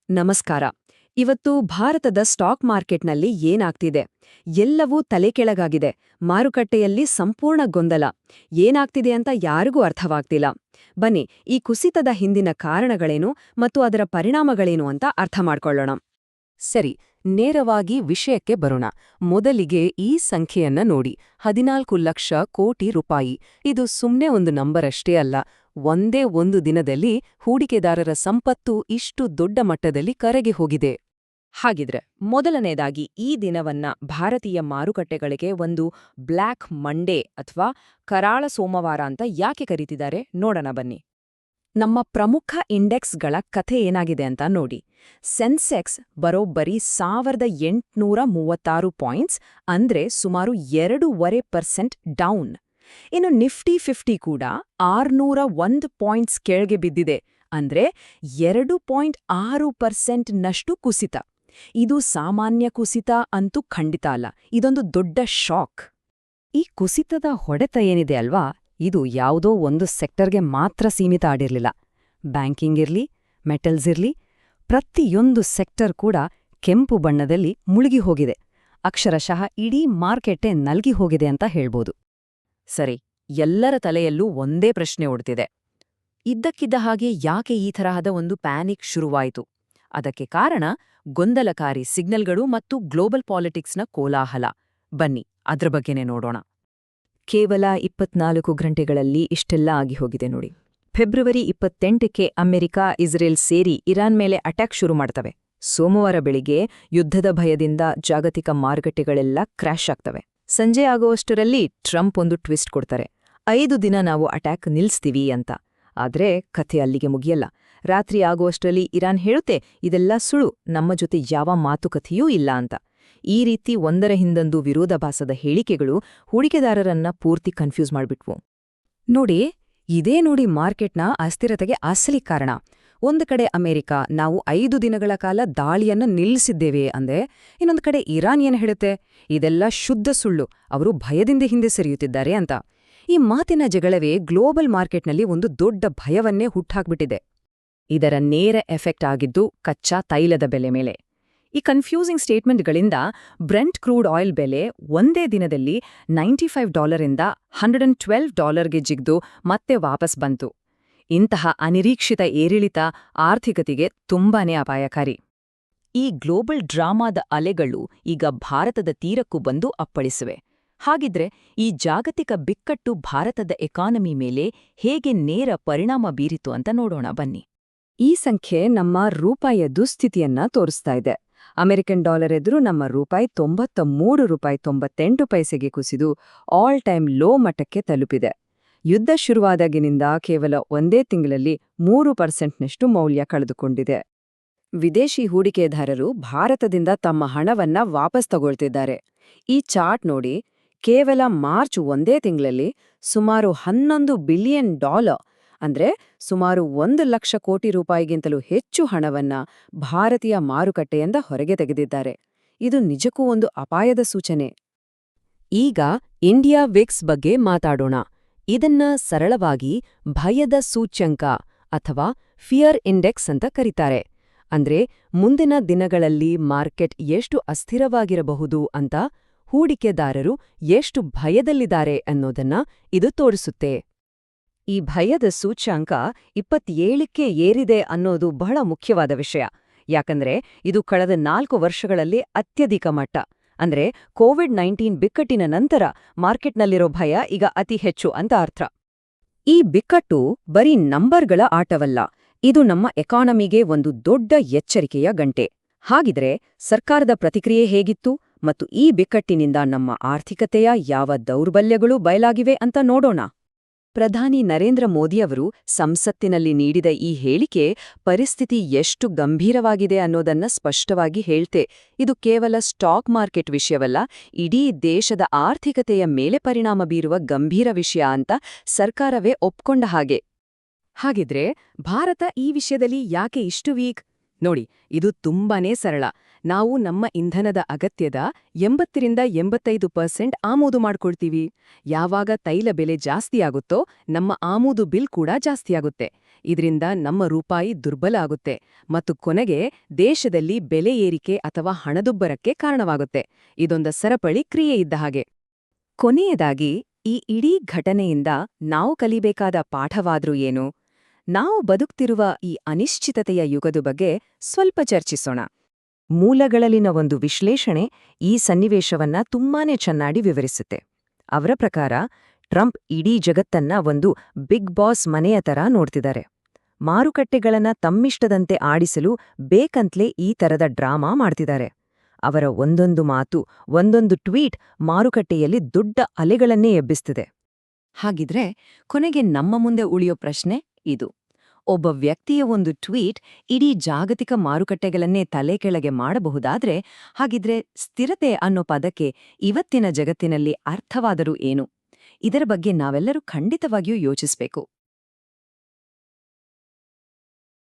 ನಮಸ್ಕಾರ. ಇವತ್ತು ಭಾರತದ ಸ್ಟಾಕ್ ಮಾರ್ಕೆಟ್ನಲ್ಲಿ ಏನಾಗ್ತಿದೆ? ಎಲ್ಲವೂ ತಲೆಕೆಳಗಾಗಿದೆ. ಮಾರುಕಟ್ಟೆಯಲ್ಲಿ ಸಂಪೂರ್ಣ ಗೊಂದಲ. ಏನಾಗ್ತಿದೆ ಅಂತ ಯಾರಿಗೂ ಅರ್ಥವಾಗ್ತಿಲ್ಲ. ಬನ್ನಿ, ಈ ಕುಸಿತದ ಹಿಂದಿನ ಕಾರಣಗಳೇನು ಮತ್ತು ಅದರ ಪರಿಣಾಮಗಳೇನು ಅಂತ ಅರ್ಥ ಮಾಡ್ಕೊಳ್ಳೋಣ. ಸರಿ, ನೇರವಾಗಿ ವಿಷಯಕ್ಕೆ ಬರೋಣ. ಮೊದಲಿಗೆ ಈ ಸಂಖ್ಯೆಯನ್ನ ನೋಡಿ, 14 ಲಕ್ಷ ಕೋಟಿ ರೂಪಾಯಿ. ಇದು ಸುಮ್ನೆ ಒಂದು ನಂಬರಷ್ಟೇ ಅಲ್ಲ. ಒಂದೇ ಒಂದು ದಿನದಲ್ಲಿ ಹೂಡಿಕೆದಾರರ ಸಂಪತ್ತು ಇಷ್ಟು ದೊಡ್ಡ ಮಟ್ಟದಲ್ಲಿ ಕರಗಿ ಹೋಗಿದೆ. ಹಾಗಿದ್ರೆ ಮೊದಲನೇದಾಗಿ ಈ ದಿನವನ್ನ ಭಾರತೀಯ ಮಾರುಕಟ್ಟೆಗಳಿಗೆ ಒಂದು ಬ್ಲ್ಯಾಕ್ ಮಂಡೇ ಅಥವಾ ಕರಾಳ ಸೋಮವಾರ ಅಂತ ಯಾಕೆ ಕರೀತಿದ್ದಾರೆ ನೋಡೋಣ ಬನ್ನಿ. ನಮ್ಮ ಪ್ರಮುಖ ಇಂಡೆಕ್ಸ್ಗಳ ಕಥೆ ಏನಾಗಿದೆ ಅಂತ ನೋಡಿ. ಸೆನ್ಸೆಕ್ಸ್ ಬರೋಬ್ಬರಿ 1836 ಪಾಯಿಂಟ್ಸ್, ಅಂದ್ರೆ ಸುಮಾರು 2.5% ಡೌನ್. ಇನ್ನು ನಿಫ್ಟಿ 50 ಕೂಡ 601 ಪಾಯಿಂಟ್ಸ್ ಕೆಳಗೆ ಬಿದ್ದಿದೆ, ಅಂದ್ರೆ 2.6% ನಷ್ಟು ಕುಸಿತ. ಇದು ಸಾಮಾನ್ಯ ಕುಸಿತ ಅಂತೂ ಖಂಡಿತ ಅಲ್ಲ, ಇದೊಂದು ದೊಡ್ಡ ಶಾಕ್. ಈ ಕುಸಿತದ ಹೊಡೆತ ಏನಿದೆ ಅಲ್ವಾ, ಇದು ಯಾವುದೋ ಒಂದು ಸೆಕ್ಟರ್ಗೆ ಮಾತ್ರ ಸೀಮಿತ ಆಗಿರಲಿಲ್ಲ. ಬ್ಯಾಂಕಿಂಗ್ ಇರ್ಲಿ, ಮೆಟಲ್ಸ್ ಇರ್ಲಿ, ಪ್ರತಿಯೊಂದು ಸೆಕ್ಟರ್ ಕೂಡ ಕೆಂಪು ಬಣ್ಣದಲ್ಲಿ ಮುಳುಗಿ ಹೋಗಿದೆ. ಅಕ್ಷರಶಃ ಇಡೀ ಮಾರ್ಕೆಟೇ ನಲ್ಗಿ ಹೋಗಿದೆ ಅಂತ ಹೇಳ್ಬೋದು. ಸರಿ, ಎಲ್ಲರ ತಲೆಯಲ್ಲೂ ಒಂದೇ ಪ್ರಶ್ನೆ ಓಡ್ತಿದೆ. ಇದ್ದಕ್ಕಿದ್ದ ಹಾಗೆ ಯಾಕೆ ಈ ತರಹದ ಒಂದು ಪ್ಯಾನಿಕ್ ಶುರುವಾಯಿತು? ಅದಕ್ಕೆ ಕಾರಣ ಗೊಂದಲಕಾರಿ ಸಿಗ್ನಲ್ಗಳು ಮತ್ತು ಗ್ಲೋಬಲ್ ಪಾಲಿಟಿಕ್ಸ್ನ ಕೋಲಾಹಲ. ಬನ್ನಿ, ಅದ್ರ ಬಗ್ಗೆನೇ ನೋಡೋಣ. ಕೇವಲ 24 ಗಂಟೆಗಳಲ್ಲಿ ಇಷ್ಟೆಲ್ಲ ಆಗಿ ಹೋಗಿದೆ ನೋಡಿ. ಫೆಬ್ರವರಿ 28ಕ್ಕೆ ಅಮೆರಿಕ, ಇಸ್ರೇಲ್ ಸೇರಿ ಇರಾನ್ ಮೇಲೆ ಅಟ್ಯಾಕ್ ಶುರು ಮಾಡ್ತವೆ. ಸೋಮವಾರ ಬೆಳಿಗ್ಗೆ ಯುದ್ಧದ ಭಯದಿಂದ ಜಾಗತಿಕ ಮಾರುಕಟ್ಟೆಗಳೆಲ್ಲ ಕ್ರ್ಯಾಶ್ ಆಗ್ತವೆ. ಸಂಜೆ ಆಗುವಷ್ಟರಲ್ಲಿ ಟ್ರಂಪ್ ಒಂದು ಟ್ವಿಸ್ಟ್ ಕೊಡ್ತಾರೆ. 5 ದಿನ ನಾವು ಅಟ್ಯಾಕ್ ನಿಲ್ಲಿಸ್ತೀವಿ ಅಂತ. ಆದ್ರೆ ಕಥೆ ಅಲ್ಲಿಗೆ ಮುಗಿಯಲ್ಲ. ರಾತ್ರಿ ಆಗುವಷ್ಟರಲ್ಲಿ ಇರಾನ್ ಹೇಳುತ್ತೆ, ಇದೆಲ್ಲ ಸುಳ್ಳು, ನಮ್ಮ ಜೊತೆ ಯಾವ ಮಾತುಕತೆಯೂ ಇಲ್ಲ ಅಂತ. ಈ ರೀತಿ ಒಂದರ ಹಿಂದೊಂದು ವಿರೋಧಾಭಾಸದ ಹೇಳಿಕೆಗಳು ಹೂಡಿಕೆದಾರರನ್ನ ಪೂರ್ತಿ ಕನ್ಫ್ಯೂಸ್ ಮಾಡ್ಬಿಟ್ವು. ಇದೇ ನೋಡಿ ಮಾರ್ಕೆಟ್ನ ಅಸ್ಥಿರತೆಗೆ ಅಸಲಿ ಕಾರಣ. ಒಂದು ಕಡೆ ಅಮೆರಿಕ, ನಾವು 5 ದಿನಗಳ ಕಾಲ ದಾಳಿಯನ್ನ ನಿಲ್ಲಿಸಿದ್ದೇವೆ ಅಂದೆ. ಇನ್ನೊಂದು ಕಡೆ ಇರಾನ್ ಏನ್ ಹೇಳುತ್ತೆ, ಇದೆಲ್ಲ ಶುದ್ಧ ಸುಳ್ಳು, ಅವರು ಭಯದಿಂದ ಹಿಂದೆ ಸರಿಯುತ್ತಿದ್ದಾರೆ ಅಂತ. ಈ ಮಾತಿನ ಜಗಳವೇ ಗ್ಲೋಬಲ್ ಮಾರ್ಕೆಟ್ನಲ್ಲಿ ಒಂದು ದೊಡ್ಡ ಭಯವನ್ನೇ ಹುಟ್ಟಾಕ್ಬಿಟ್ಟಿದೆ. ಇದರ ನೇರ ಎಫೆಕ್ಟ್ ಆಗಿದ್ದು ಕಚ್ಚಾ ತೈಲದ ಬೆಲೆ ಮೇಲೆ. ಈ ಕನ್ಫ್ಯೂಸಿಂಗ್ ಸ್ಟೇಟ್ಮೆಂಟ್ಗಳಿಂದ ಬ್ರೆಂಟ್ ಕ್ರೂಡ್ ಆಯಿಲ್ ಬೆಲೆ ಒಂದೇ ದಿನದಲ್ಲಿ $95ರಿಂದ $112ಗೆ ಜಿಗ್ದು ಮತ್ತೆ ವಾಪಸ್ ಬಂತು. ಇಂತಹ ಅನಿರೀಕ್ಷಿತ ಏರಿಳಿತ ಆರ್ಥಿಕತೆಗೆ ತುಂಬಾನೇ ಅಪಾಯಕಾರಿ. ಈ ಗ್ಲೋಬಲ್ ಡ್ರಾಮಾದ ಅಲೆಗಳು ಈಗ ಭಾರತದ ತೀರಕ್ಕೂ ಬಂದು ಅಪ್ಪಳಿಸಿವೆ. ಹಾಗಿದ್ರೆ ಈ ಜಾಗತಿಕ ಬಿಕ್ಕಟ್ಟು ಭಾರತದ ಎಕಾನಮಿ ಮೇಲೆ ಹೇಗೆ ನೇರ ಪರಿಣಾಮ ಬೀರಿತು ಅಂತ ನೋಡೋಣ ಬನ್ನಿ. ಈ ಸಂಖ್ಯೆ ನಮ್ಮ ರೂಪಾಯಿಯ ದುಸ್ಥಿತಿಯನ್ನ ತೋರಿಸ್ತಾ ಇದೆ. ಅಮೆರಿಕನ್ ಡಾಲರ್ ಎದುರು ನಮ್ಮ ರೂಪಾಯಿ $93.98 ಕುಸಿದು ಆಲ್ ಟೈಮ್ ಲೋ ಮಟ್ಟಕ್ಕೆ ತಲುಪಿದೆ. ಯುದ್ಧ ಶುರುವಾದಾಗಿನಿಂದ ಕೇವಲ ಒಂದೇ ತಿಂಗಳಲ್ಲಿ 3%ನಷ್ಟು ಮೌಲ್ಯ ಕಳೆದುಕೊಂಡಿದೆ. ವಿದೇಶಿ ಹೂಡಿಕೆದಾರರು ಭಾರತದಿಂದ ತಮ್ಮ ಹಣವನ್ನ ವಾಪಸ್ ತಗೊಳ್ತಿದ್ದಾರೆ. ಈ ಚಾರ್ಟ್ ನೋಡಿ, ಕೇವಲ ಮಾರ್ಚ್ ಒಂದೇ ತಿಂಗಳಲ್ಲಿ ಸುಮಾರು $11 ಬಿಲಿಯನ್, ಅಂದ್ರೆ ಸುಮಾರು 1 ಲಕ್ಷ ಕೋಟಿ ರೂಪಾಯಿಗಿಂತಲೂ ಹೆಚ್ಚು ಹಣವನ್ನ ಭಾರತೀಯ ಮಾರುಕಟ್ಟೆಯಿಂದ ಹೊರಗೆ ತೆಗೆದಿದ್ದಾರೆ. ಇದು ನಿಜಕ್ಕೂ ಒಂದು ಅಪಾಯದ ಸೂಚನೆ. ಈಗ ಇಂಡಿಯಾ ವಿಕ್ಸ್ ಬಗ್ಗೆ ಮಾತಾಡೋಣ. ಇದನ್ನ ಸರಳವಾಗಿ ಭಯದ ಸೂಚ್ಯಂಕ ಅಥವಾ ಫಿಯರ್ ಇಂಡೆಕ್ಸ್ ಅಂತ ಕರೀತಾರೆ. ಅಂದ್ರೆ ಮುಂದಿನ ದಿನಗಳಲ್ಲಿ ಮಾರ್ಕೆಟ್ ಎಷ್ಟು ಅಸ್ಥಿರವಾಗಿರಬಹುದು ಅಂತ, ಹೂಡಿಕೆದಾರರು ಎಷ್ಟು ಭಯದಲ್ಲಿದ್ದಾರೆ ಅನ್ನೋದನ್ನ ಇದು ತೋರಿಸುತ್ತೆ. ಈ ಭಯದ ಸೂಚ್ಯಂಕ 27ಕ್ಕೆ ಏರಿದೆ ಅನ್ನೋದು ಬಹಳ ಮುಖ್ಯವಾದ ವಿಷಯ. ಯಾಕಂದ್ರೆ ಇದು ಕಳೆದ 4 ವರ್ಷಗಳಲ್ಲಿ ಅತ್ಯಧಿಕ ಮಟ್ಟ. ಅಂದ್ರೆ ಕೋವಿಡ್-19 ಬಿಕ್ಕಟ್ಟಿನ ನಂತರ ಮಾರ್ಕೆಟ್ನಲ್ಲಿರೋ ಭಯ ಈಗ ಅತಿ ಹೆಚ್ಚು ಅಂತ ಅರ್ಥ. ಈ ಬಿಕ್ಕಟ್ಟು ಬರೀ ನಂಬರ್ಗಳ ಆಟವಲ್ಲ, ಇದು ನಮ್ಮ ಎಕಾನಮಿಗೆ ಒಂದು ದೊಡ್ಡ ಎಚ್ಚರಿಕೆಯ ಗಂಟೆ. ಹಾಗಿದ್ರೆ ಸರ್ಕಾರದ ಪ್ರತಿಕ್ರಿಯೆ ಹೇಗಿತ್ತು ಮತ್ತು ಈ ಬಿಕ್ಕಟ್ಟಿನಿಂದ ನಮ್ಮ ಆರ್ಥಿಕತೆಯ ಯಾವ ದೌರ್ಬಲ್ಯಗಳು ಬಯಲಾಗಿವೆ ಅಂತ ನೋಡೋಣ. ಪ್ರಧಾನಿ ನರೇಂದ್ರ ಮೋದಿಯವರು ಸಂಸತ್ತಿನಲ್ಲಿ ನೀಡಿದ ಈ ಹೇಳಿಕೆ ಪರಿಸ್ಥಿತಿ ಎಷ್ಟು ಗಂಭೀರವಾಗಿದೆ ಅನ್ನೋದನ್ನ ಸ್ಪಷ್ಟವಾಗಿ ಹೇಳ್ತೆ. ಇದು ಕೇವಲ ಸ್ಟಾಕ್ ಮಾರ್ಕೆಟ್ ವಿಷಯವಲ್ಲ, ಇಡೀ ದೇಶದ ಆರ್ಥಿಕತೆಯ ಮೇಲೆ ಪರಿಣಾಮ ಬೀರುವ ಗಂಭೀರ ವಿಷಯ ಅಂತ ಸರ್ಕಾರವೇ ಒಪ್ಕೊಂಡ ಹಾಗೆ. ಹಾಗಿದ್ರೆ ಭಾರತ ಈ ವಿಷಯದಲ್ಲಿ ಯಾಕೆ ಇಷ್ಟು ವೀಕ್? ನೋಡಿ, ಇದು ತುಂಬಾನೇ ಸರಳ. ನಾವು ನಮ್ಮ ಇಂಧನದ ಅಗತ್ಯದ 80-85% ಆಮದು ಮಾಡ್ಕೊಳ್ತೀವಿ. ಯಾವಾಗ ತೈಲ ಬೆಲೆ ಜಾಸ್ತಿಯಾಗುತ್ತೋ ನಮ್ಮ ಆಮದು ಬಿಲ್ ಕೂಡ ಜಾಸ್ತಿಯಾಗುತ್ತೆ. ಇದರಿಂದ ನಮ್ಮ ರೂಪಾಯಿ ದುರ್ಬಲ ಆಗುತ್ತೆ ಮತ್ತು ಕೊನೆಗೆ ದೇಶದಲ್ಲಿ ಬೆಲೆ ಏರಿಕೆ ಅಥವಾ ಹಣದುಬ್ಬರಕ್ಕೆ ಕಾರಣವಾಗುತ್ತೆ. ಇದೊಂದು ಸರಪಳಿ ಕ್ರಿಯೆ ಇದ್ದ ಹಾಗೆ. ಕೊನೆಯದಾಗಿ ಈ ಇಡೀ ಘಟನೆಯಿಂದ ನಾವು ಕಲಿಬೇಕಾದ ಪಾಠವಾದ್ರೂ ಏನು? ನಾವು ಬದುಕ್ತಿರುವ ಈ ಅನಿಶ್ಚಿತತೆಯ ಯುಗದ ಬಗ್ಗೆ ಸ್ವಲ್ಪ ಚರ್ಚಿಸೋಣ. ಮೂಲಗಳಲ್ಲಿನ ಒಂದು ವಿಶ್ಲೇಷಣೆ ಈ ಸನ್ನಿವೇಶವನ್ನ ತುಂಬಾನೇ ಚೆನ್ನಾಗಿ ವಿವರಿಸುತ್ತೆ. ಅವರ ಪ್ರಕಾರ ಟ್ರಂಪ್ ಇಡೀ ಜಗತ್ತನ್ನ ಒಂದು ಬಿಗ್ ಬಾಸ್ ಮನೆಯ ತರ ನೋಡ್ತಿದ್ದಾರೆ. ಮಾರುಕಟ್ಟೆಗಳನ್ನ ತಮ್ಮಿಷ್ಟದಂತೆ ಆಡಿಸಲು ಬೇಕಂತ್ಲೇ ಈ ತರದ ಡ್ರಾಮಾ ಮಾಡ್ತಿದ್ದಾರೆ. ಅವರ ಒಂದೊಂದು ಮಾತು, ಒಂದೊಂದು ಟ್ವೀಟ್ ಮಾರುಕಟ್ಟೆಯಲ್ಲಿ ದೊಡ್ಡ ಅಲೆಗಳನ್ನೇ ಎಬ್ಬಿಸ್ತಿದೆ. ಹಾಗಿದ್ರೆ ಕೊನೆಗೆ ನಮ್ಮ ಮುಂದೆ ಉಳಿಯೋ ಪ್ರಶ್ನೆ ಇದು: ಒಬ್ಬ ವ್ಯಕ್ತಿಯ ಒಂದು ಟ್ವೀಟ್ ಇಡೀ ಜಾಗತಿಕ ಮಾರುಕಟ್ಟೆಗಳನ್ನೇ ತಲೆಕೆಳಗೆ ಮಾಡಬಹುದಾದ್ರೆ, ಹಾಗಿದ್ರೆ ಸ್ಥಿರತೆ ಅನ್ನೋ ಪದಕ್ಕೆ ಇವತ್ತಿನ ಜಗತ್ತಿನಲ್ಲಿ ಅರ್ಥವಾದರೂ ಏನು? ಇದರ ಬಗ್ಗೆ ನಾವೆಲ್ಲರೂ ಖಂಡಿತವಾಗಿಯೂ ಯೋಚಿಸ್ಬೇಕು.